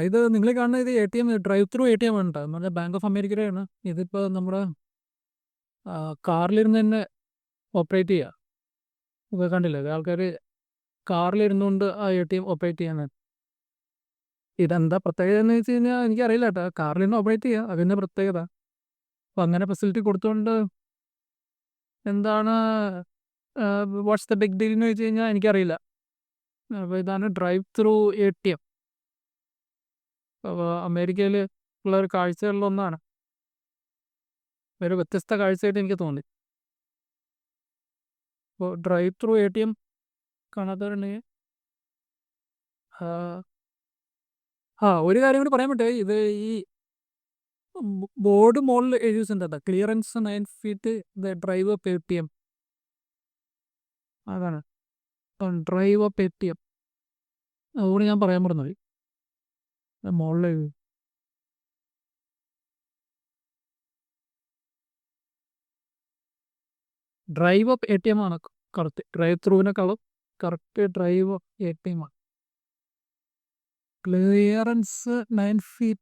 ഇത് നിങ്ങൾ കാണുന്ന ഇത് ATM ഡ്രൈവ് ത്രൂ ATM ആണ് ട്ടോ. എന്ന് പറഞ്ഞാൽ ബാങ്ക് ഓഫ് അമേരിക്കയുടെയാണ്. ഇതിപ്പോൾ നമ്മുടെ കാറിലിരുന്ന് തന്നെ ഓപ്പറേറ്റ് ചെയ്യുക. ഇപ്പോൾ കണ്ടില്ലേ ആൾക്കാർ കാറിലിരുന്നുകൊണ്ട് ആ ATM ഓപ്പറേറ്റ് ചെയ്യാനാണ്. ഇതെന്താ പ്രത്യേകത എന്ന് വെച്ച് കഴിഞ്ഞാൽ എനിക്കറിയില്ല കേട്ടോ. കാറിലിരുന്ന് ഓപ്പറേറ്റ് ചെയ്യുക അതിൻ്റെ പ്രത്യേകത. അപ്പോൾ അങ്ങനെ ഫെസിലിറ്റി കൊടുത്തുകൊണ്ട് എന്താണ് വാട്ട്സ് ദ ബിഗ് ഡീൽ എന്ന് വെച്ച് കഴിഞ്ഞാൽ എനിക്കറിയില്ല. അപ്പോൾ ഇതാണ് ഡ്രൈവ് ത്രൂ ATM. അപ്പോൾ അമേരിക്കയിൽ ഉള്ള ഒരു കാഴ്ചകളിലൊന്നാണ്. ഒരു വ്യത്യസ്ത കാഴ്ചയായിട്ട് എനിക്ക് തോന്നി. അപ്പോൾ ഡ്രൈവ് ത്രൂ ATM കാണാത്തവരുണ്ടെങ്കിൽ ഒരു കാര്യം കൂടി പറയാൻ പറ്റുമോ, ഇത് ഈ ബോർഡ് മുകളിൽ എഴുതി വെച്ചിട്ടുണ്ട് clearance 9 feet the drive up ATM. അതാണ് ഡ്രൈവ് അപ്പ് ATM. അതുകൂടി ഞാൻ പറയാൻ പറഞ്ഞത് മുകളിൽ എഴുതി. ഡ്രൈവ് അപ്പ് ATM ആണ് കറക്റ്റ്. ഡ്രൈവ് ത്രൂവിനെക്കാളും കറക്റ്റ് ഡ്രൈവ് അപ്പ് ATM ആണ്. ക്ലിയറൻസ് 9 feet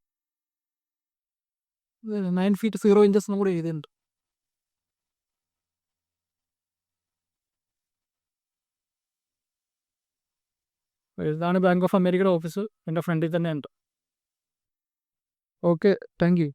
9 feet 0 inches എന്നും കൂടി എഴുതിയിട്ടുണ്ട്. ഇതാണ് ബാങ്ക് ഓഫ് അമേരിക്കയുടെ ഓഫീസ്. എൻ്റെ ഫ്രണ്ടിൽ തന്നെ ഉണ്ട്. Okay, thank you.